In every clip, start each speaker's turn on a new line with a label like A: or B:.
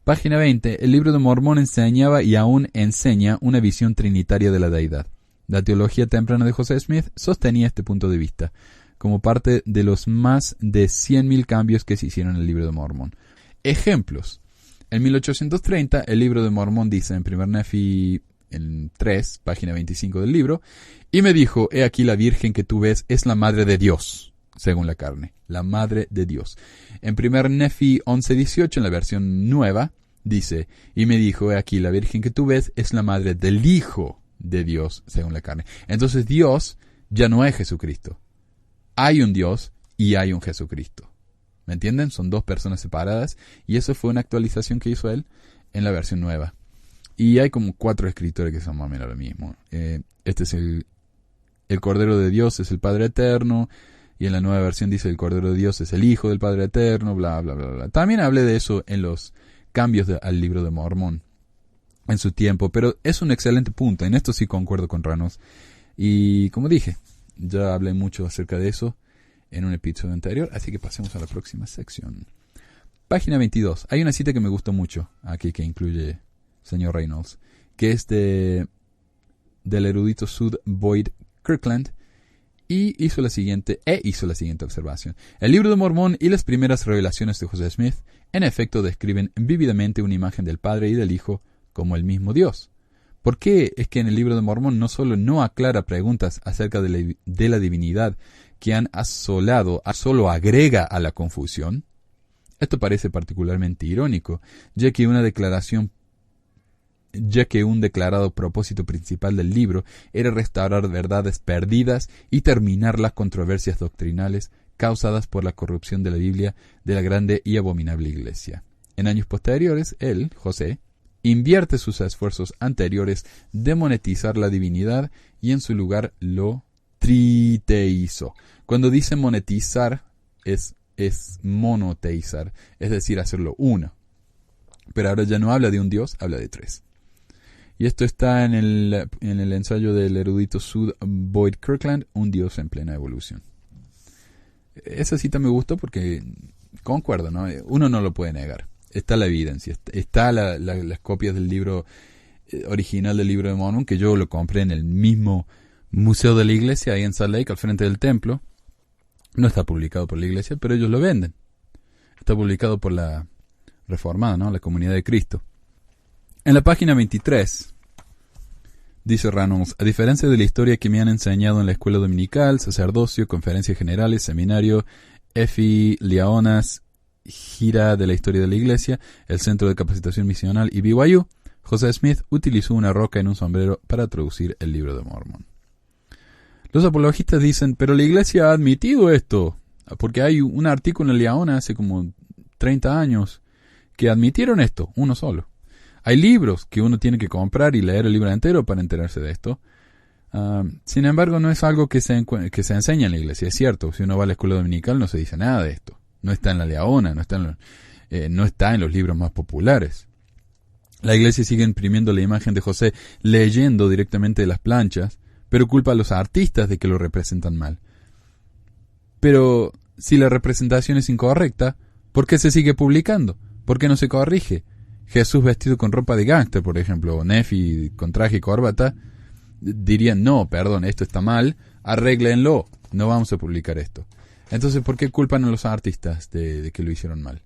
A: Página 20. El libro de Mormón enseñaba y aún enseña una visión trinitaria de la deidad. La teología temprana de José Smith sostenía este punto de vista, como parte de los más de 100.000 cambios que se hicieron en el libro de Mormón. Ejemplos. En 1830, el libro de Mormón dice en 1 Nefi en 3, página 25 del libro, y me dijo, he aquí la virgen que tú ves es la madre de Dios, según la carne, la madre de Dios. En 1 Nefi 11:18, en la versión nueva, dice, y me dijo, he aquí la virgen que tú ves es la madre del Hijo de Dios, según la carne. Entonces Dios ya no es Jesucristo. Hay un Dios y hay un Jesucristo. ¿Me entienden? Son dos personas separadas, y eso fue una actualización que hizo él en la versión nueva. Y hay como 4 escritores que son más o menos lo mismo. Este es el Cordero de Dios, es el Padre Eterno, y en la nueva versión dice el Cordero de Dios es el Hijo del Padre Eterno, bla, bla, bla, bla. También hablé de eso en los cambios al libro de Mormón en su tiempo, pero es un excelente punto. En esto sí concuerdo con Ranos. Y como dije, ya hablé mucho acerca de eso en un episodio anterior, así que pasemos a la próxima sección. Página 22. Hay una cita que me gustó mucho aquí que incluye señor Reynolds, que es del erudito Sud Boyd Kirkland, y hizo la siguiente observación. El libro de Mormón y las primeras revelaciones de José Smith en efecto describen vívidamente una imagen del Padre y del Hijo como el mismo Dios. ¿Por qué es que en el libro de Mormón no solo no aclara preguntas acerca de la divinidad que han asolado, solo agrega a la confusión? Esto parece particularmente irónico, ya que un declarado propósito principal del libro era restaurar verdades perdidas y terminar las controversias doctrinales causadas por la corrupción de la Biblia de la grande y abominable Iglesia. En años posteriores, él, José, invierte sus esfuerzos anteriores de monetizar la divinidad y en su lugar lo triteizó. Cuando dice monetizar es monoteizar, es decir, hacerlo uno. Pero ahora ya no habla de un Dios, habla de 3. Y esto está en el ensayo del erudito Sud Boyd Kirkland, Un Dios en plena evolución. Esa cita me gustó porque concuerdo, ¿no? Uno no lo puede negar. Está la evidencia, está las copias del libro original del libro de Mormón, que yo lo compré en el mismo museo de la iglesia, ahí en Salt Lake, al frente del templo. No está publicado por la iglesia, pero ellos lo venden. Está publicado por la Reformada, ¿no? La Comunidad de Cristo. En la página 23, dice Reynolds, a diferencia de la historia que me han enseñado en la escuela dominical, sacerdocio, conferencias generales, seminario, EFI, Liaonas, gira de la historia de la iglesia, el Centro de Capacitación Misional y BYU, José Smith utilizó una roca en un sombrero para traducir el libro de Mormón. Los apologistas dicen, pero la iglesia ha admitido esto, porque hay un artículo en Liaona hace como 30 años que admitieron esto, uno solo. Hay libros que uno tiene que comprar y leer el libro entero para enterarse de esto. Sin embargo, no es algo que se enseña en la iglesia. Es cierto, si uno va a la escuela dominical no se dice nada de esto. No está en la Liaona, no está en los libros más populares. La iglesia sigue imprimiendo la imagen de José leyendo directamente de las planchas, pero culpa a los artistas de que lo representan mal. Pero si la representación es incorrecta, ¿por qué se sigue publicando? ¿Por qué no se corrige? Jesús vestido con ropa de gángster, por ejemplo, o Nefi con traje y corbata, dirían, no, perdón, esto está mal, arréglenlo, no vamos a publicar esto. Entonces, ¿por qué culpan a los artistas de que lo hicieron mal?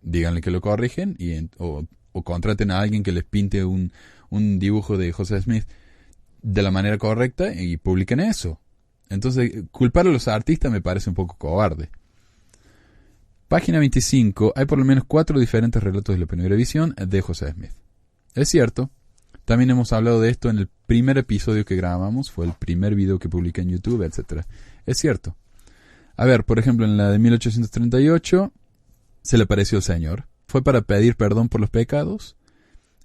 A: Díganle que lo corrigen o contraten a alguien que les pinte un dibujo de José Smith de la manera correcta y publiquen eso. Entonces, culpar a los artistas me parece un poco cobarde. Página 25. Hay por lo menos 4 diferentes relatos de la primera visión de José Smith. Es cierto. También hemos hablado de esto en el primer episodio que grabamos. Fue el primer video que publiqué en YouTube, etc. Es cierto. A ver, por ejemplo, en la de 1838 se le apareció el Señor. Fue para pedir perdón por los pecados.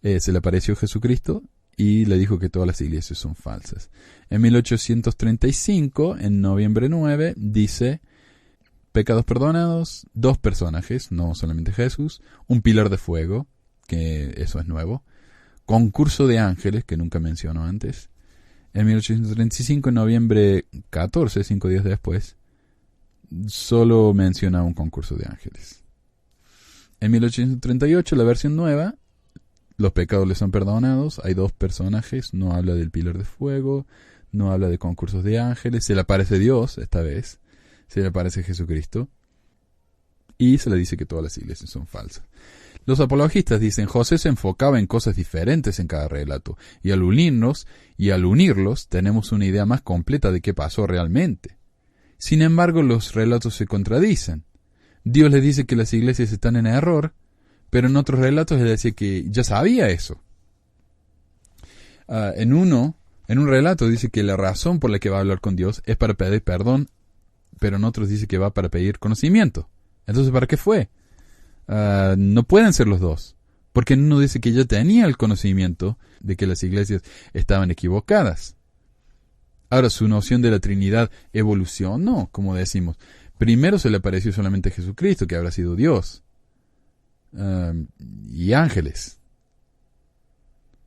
A: Se le apareció Jesucristo y le dijo que todas las iglesias son falsas. En 1835, en noviembre 9, dice... pecados perdonados, 2 personajes, no solamente Jesús, un pilar de fuego, que eso es nuevo, concurso de ángeles, que nunca mencionó antes. En 1835, en noviembre 14, 5 días después, solo menciona un concurso de ángeles. En 1838, la versión nueva, los pecados les son perdonados, hay 2 personajes, no habla del pilar de fuego, no habla de concursos de ángeles, se le aparece Dios esta vez, se le aparece Jesucristo, y se le dice que todas las iglesias son falsas. Los apologistas dicen, José se enfocaba en cosas diferentes en cada relato, y al unirlos tenemos una idea más completa de qué pasó realmente. Sin embargo, los relatos se contradicen. Dios les dice que las iglesias están en error, pero en otros relatos les dice que ya sabía eso. En un relato dice que la razón por la que va a hablar con Dios es para pedir perdón, pero en otros dice que va para pedir conocimiento. Entonces, ¿para qué fue? No pueden ser los dos, porque en uno dice que ya tenía el conocimiento de que las iglesias estaban equivocadas. Ahora, su noción de la Trinidad evolucionó, como decimos. Primero se le apareció solamente a Jesucristo, que habrá sido Dios, y ángeles.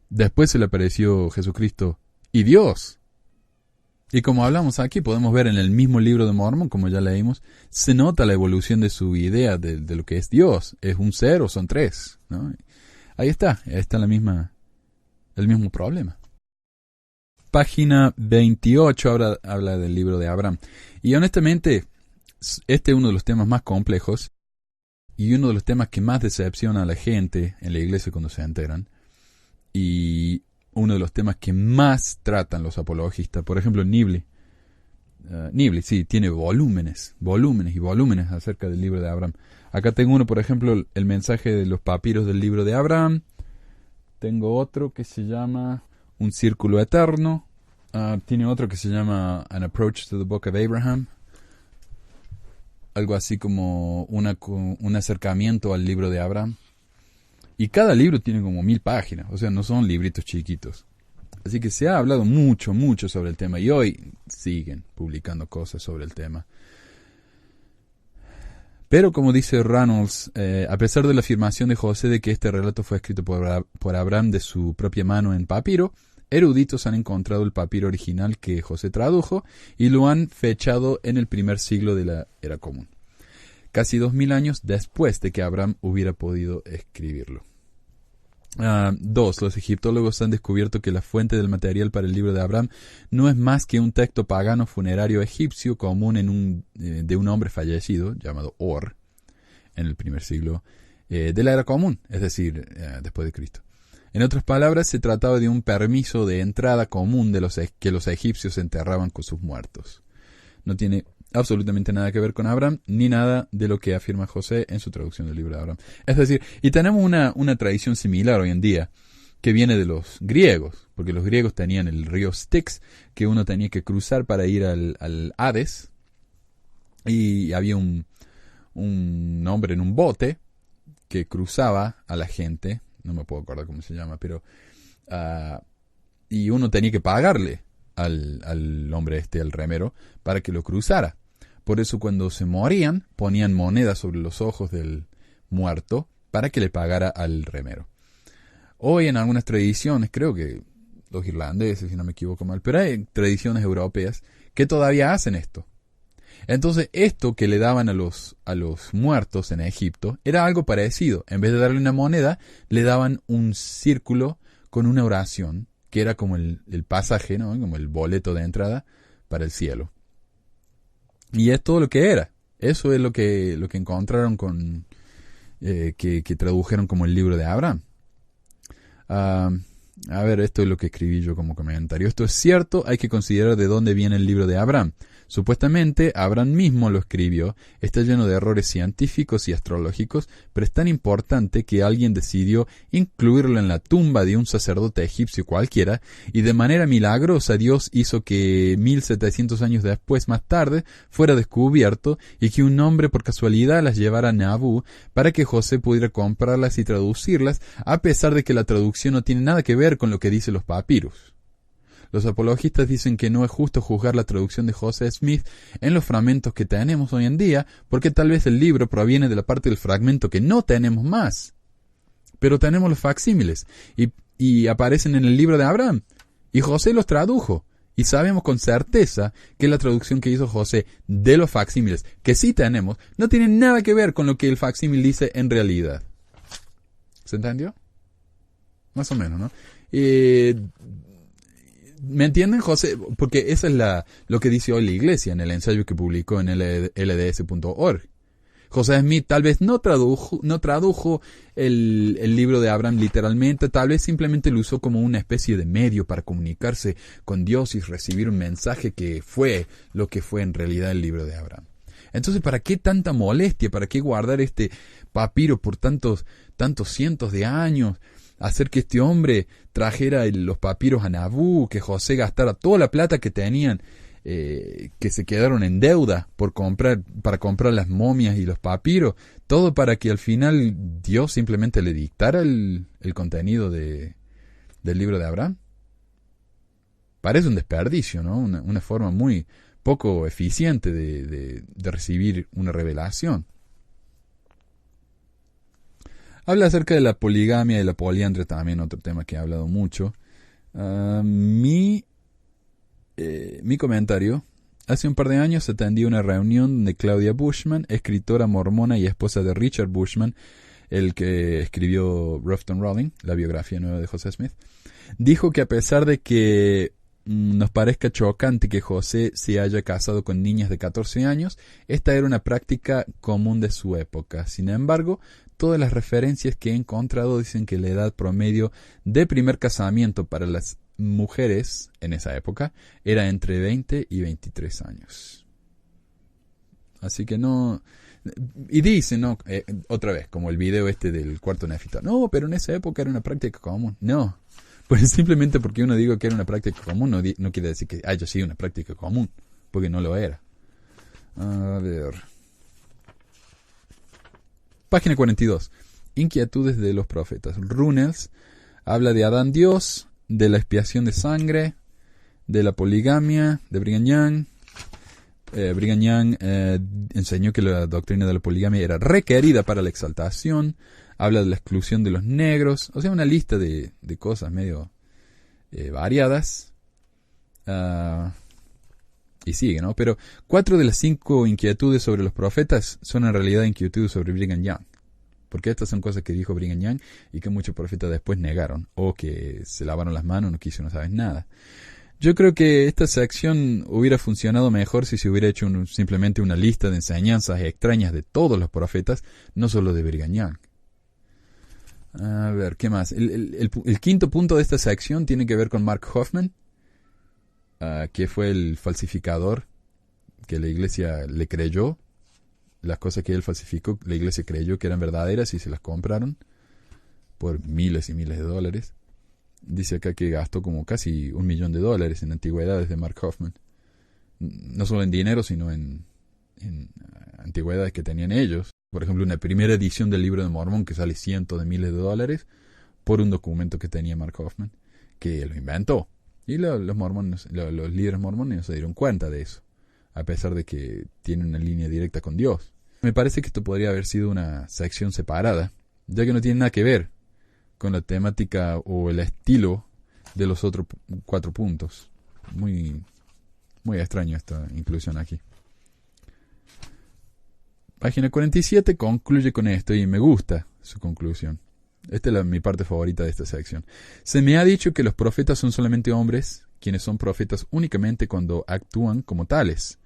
A: Después se le apareció Jesucristo y Dios. Y como hablamos aquí, podemos ver en el mismo libro de Mormón, como ya leímos, se nota la evolución de su idea de lo que es Dios. ¿Es un ser o son 3? ¿No? Ahí está el mismo problema. Página 28 ahora habla del libro de Abraham. Y honestamente, este es uno de los temas más complejos y uno de los temas que más decepciona a la gente en la iglesia cuando se enteran. Y uno de los temas que más tratan los apologistas. Por ejemplo, Nibley. Nibley, sí, tiene volúmenes acerca del libro de Abraham. Acá tengo uno, por ejemplo, el mensaje de los papiros del libro de Abraham. Tengo otro que se llama Un Círculo Eterno. Tiene otro que se llama An Approach to the Book of Abraham. Algo así como un acercamiento al libro de Abraham. Y cada libro tiene como 1000 páginas, o sea, no son libritos chiquitos. Así que se ha hablado mucho sobre el tema y hoy siguen publicando cosas sobre el tema. Pero como dice Reynolds, a pesar de la afirmación de José de que este relato fue escrito por Abraham de su propia mano en papiro, eruditos han encontrado el papiro original que José tradujo y lo han fechado en el primer siglo de la Era Común, casi 2000 años después de que Abraham hubiera podido escribirlo. 2. Los egiptólogos han descubierto que la fuente del material para el libro de Abraham no es más que un texto pagano funerario egipcio común de un hombre fallecido, llamado Or, en el primer siglo de la Era Común, es decir, después de Cristo. En otras palabras, se trataba de un permiso de entrada común que los egipcios enterraban con sus muertos. No tiene absolutamente nada que ver con Abraham, ni nada de lo que afirma José en su traducción del libro de Abraham. Es decir, y tenemos una tradición similar hoy en día, que viene de los griegos, porque los griegos tenían el río Styx, que uno tenía que cruzar para ir al Hades, y había un hombre en un bote que cruzaba a la gente, no me puedo acordar cómo se llama, pero y uno tenía que pagarle al hombre al remero, para que lo cruzara. Por eso cuando se morían, ponían monedas sobre los ojos del muerto para que le pagara al remero. Hoy en algunas tradiciones, creo que los irlandeses, si no me equivoco mal, pero hay tradiciones europeas que todavía hacen esto. Entonces, esto que le daban a los muertos en Egipto era algo parecido. En vez de darle una moneda, le daban un círculo con una oración, que era como el pasaje, ¿no? Como el boleto de entrada para el cielo. Y es todo lo que era. Eso es lo que encontraron que tradujeron como el libro de Abraham. A ver, esto es lo que escribí yo como comentario. Esto es cierto, hay que considerar de dónde viene el libro de Abraham. Supuestamente, Abraham mismo lo escribió, está lleno de errores científicos y astrológicos, pero es tan importante que alguien decidió incluirlo en la tumba de un sacerdote egipcio cualquiera, y de manera milagrosa Dios hizo que 1700 años después, más tarde, fuera descubierto, y que un hombre por casualidad las llevara a Nabú, para que José pudiera comprarlas y traducirlas, a pesar de que la traducción no tiene nada que ver con lo que dicen los papiros. Los apologistas dicen que no es justo juzgar la traducción de José Smith en los fragmentos que tenemos hoy en día, porque tal vez el libro proviene de la parte del fragmento que no tenemos más. Pero tenemos los facsímiles, y aparecen en el libro de Abraham, y José los tradujo, Y sabemos con certeza que la traducción que hizo José de los facsímiles, que sí tenemos, no tiene nada que ver con lo que el facsímil dice en realidad. ¿Se entendió? Más o menos, ¿no? ¿Me entienden, José? Porque eso es lo que dice hoy la Iglesia en el ensayo que publicó en lds.org. José Smith tal vez no tradujo el libro de Abraham literalmente, tal vez simplemente lo usó como una especie de medio para comunicarse con Dios y recibir un mensaje que fue lo que fue en realidad el libro de Abraham. Entonces, ¿para qué tanta molestia? ¿Para qué guardar este papiro por tantos cientos de años? Hacer que este hombre trajera los papiros a Nabú, que José gastara toda la plata que tenían, que se quedaron en deuda para comprar las momias y los papiros, todo para que al final Dios simplemente le dictara el contenido del libro de Abraham. Parece un desperdicio, ¿no? Una forma muy poco eficiente de recibir una revelación. Habla acerca de la poligamia y la poliandria, también otro tema que he hablado mucho. Mi comentario: hace un par de años atendí una reunión donde Claudia Bushman, escritora mormona y esposa de Richard Bushman, el que escribió Rough and Rolling, la biografía nueva de José Smith, dijo que a pesar de que nos parezca chocante que José se haya casado con niñas de 14 años, esta era una práctica común de su época. Sin embargo, todas las referencias que he encontrado dicen que la edad promedio de primer casamiento para las mujeres en esa época era entre 20 y 23 años. Así que no... Y dice, no, otra vez, como el video del cuarto nefita, no, pero en esa época era una práctica común. No, pues simplemente porque uno diga que era una práctica común no quiere decir que haya sido una práctica común, porque no lo era. A ver... Página 42. Inquietudes de los profetas. Runels habla de Adán Dios, de la expiación de sangre, de la poligamia, de Brigham Young. Brigham Young enseñó que la doctrina de la poligamia era requerida para la exaltación. Habla de la exclusión de los negros. O sea, una lista de cosas medio variadas. Y sigue, ¿no? Pero 4 de las 5 inquietudes sobre los profetas son en realidad inquietudes sobre Brigham Young. Porque estas son cosas que dijo Brigham Young y que muchos profetas después negaron. O que se lavaron las manos, no quisieron saber nada. Yo creo que esta sección hubiera funcionado mejor si se hubiera hecho simplemente una lista de enseñanzas extrañas de todos los profetas, no solo de Brigham Young. A ver, ¿qué más? El quinto punto de esta sección tiene que ver con Mark Hoffman, que fue el falsificador que la iglesia le creyó. Las cosas que él falsificó, la iglesia creyó que eran verdaderas y se las compraron por miles y miles de dólares. Dice acá que gastó como casi $1 millón en antigüedades de Mark Hoffman. No solo en dinero, sino en antigüedades que tenían ellos. Por ejemplo, una primera edición del libro de Mormón que sale cientos de miles de dólares por un documento que tenía Mark Hoffman, que lo inventó. Y los líderes mormones no se dieron cuenta de eso, a pesar de que tienen una línea directa con Dios. Me parece que esto podría haber sido una sección separada, ya que no tiene nada que ver con la temática o el estilo de los otros 4 puntos. Muy, muy extraño esta inclusión aquí. Página 47 concluye con esto y me gusta su conclusión. Esta es mi parte favorita de esta sección. Se me ha dicho que los profetas son solamente hombres, quienes son profetas únicamente cuando actúan como tales.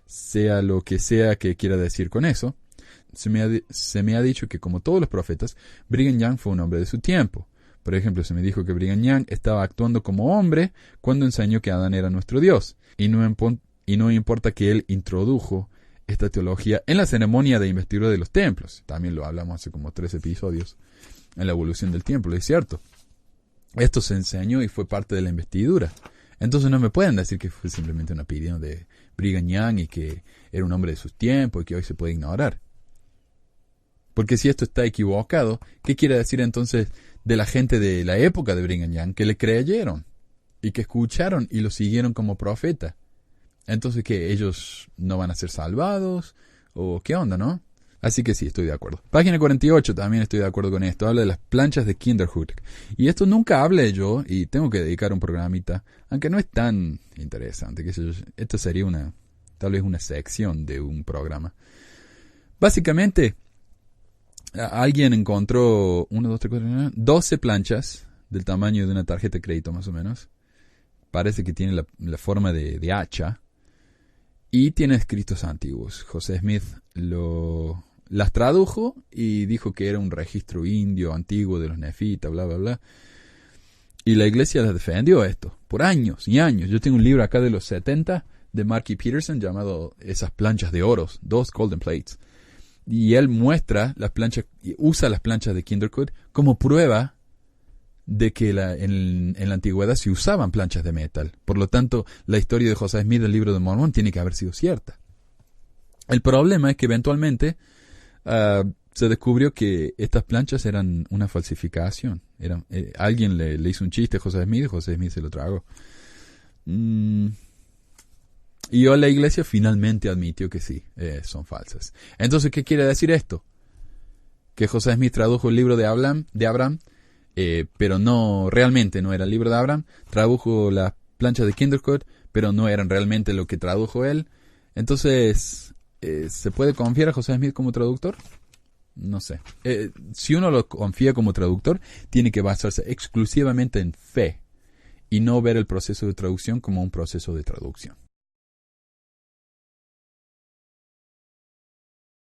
A: Sea lo que sea que quiera decir con eso, se me ha dicho que como todos los profetas, Brigham Young fue un hombre de su tiempo. Por ejemplo, se me dijo que Brigham Young estaba actuando como hombre cuando enseñó que Adán era nuestro Dios. Y no importa que él introdujo esta teología en la ceremonia de investidura de los templos. También lo hablamos hace como 3 episodios. En la evolución del templo, es cierto. Esto se enseñó y fue parte de la investidura. Entonces no me pueden decir que fue simplemente una opinión de Brigham Young y que era un hombre de sus tiempos y que hoy se puede ignorar. Porque si esto está equivocado, ¿qué quiere decir entonces de la gente de la época de Brigham Young que le creyeron y que escucharon y lo siguieron como profeta? Entonces, ¿qué? ¿Ellos no van a ser salvados? ¿O qué onda, no? Así que sí, estoy de acuerdo. Página 48, también estoy de acuerdo con esto. Habla de las planchas de Kinderhook. Y esto nunca hablé yo, y tengo que dedicar un programita, aunque no es tan interesante. Qué sé yo. Esto sería tal vez una sección de un programa. Básicamente, alguien encontró 12 planchas del tamaño de una tarjeta de crédito más o menos. Parece que tiene la forma de hacha. Y tiene escritos antiguos. José Smith las tradujo y dijo que era un registro indio antiguo de los nefitas, bla, bla, bla. Y la iglesia las defendió esto por años y años. Yo tengo un libro acá de los 70 de Marky Peterson llamado Esas planchas de oros, 2 golden plates. Y él muestra las planchas, usa las planchas de Kinderhook como prueba de que en la antigüedad se usaban planchas de metal. Por lo tanto, la historia de José Smith del Libro de Mormón tiene que haber sido cierta. El problema es que eventualmente se descubrió que estas planchas eran una falsificación. Alguien le hizo un chiste a José Smith se lo tragó. Y la iglesia finalmente admitió que sí, son falsas. Entonces, ¿qué quiere decir esto? Que José Smith tradujo el libro de Abraham, pero realmente no era el libro de Abraham. Tradujo las planchas de Kinderhook, pero no eran realmente lo que tradujo él. Entonces, ¿se puede confiar a José Smith como traductor? No sé. Si uno lo confía como traductor, tiene que basarse exclusivamente en fe y no ver el proceso de traducción como un proceso de traducción.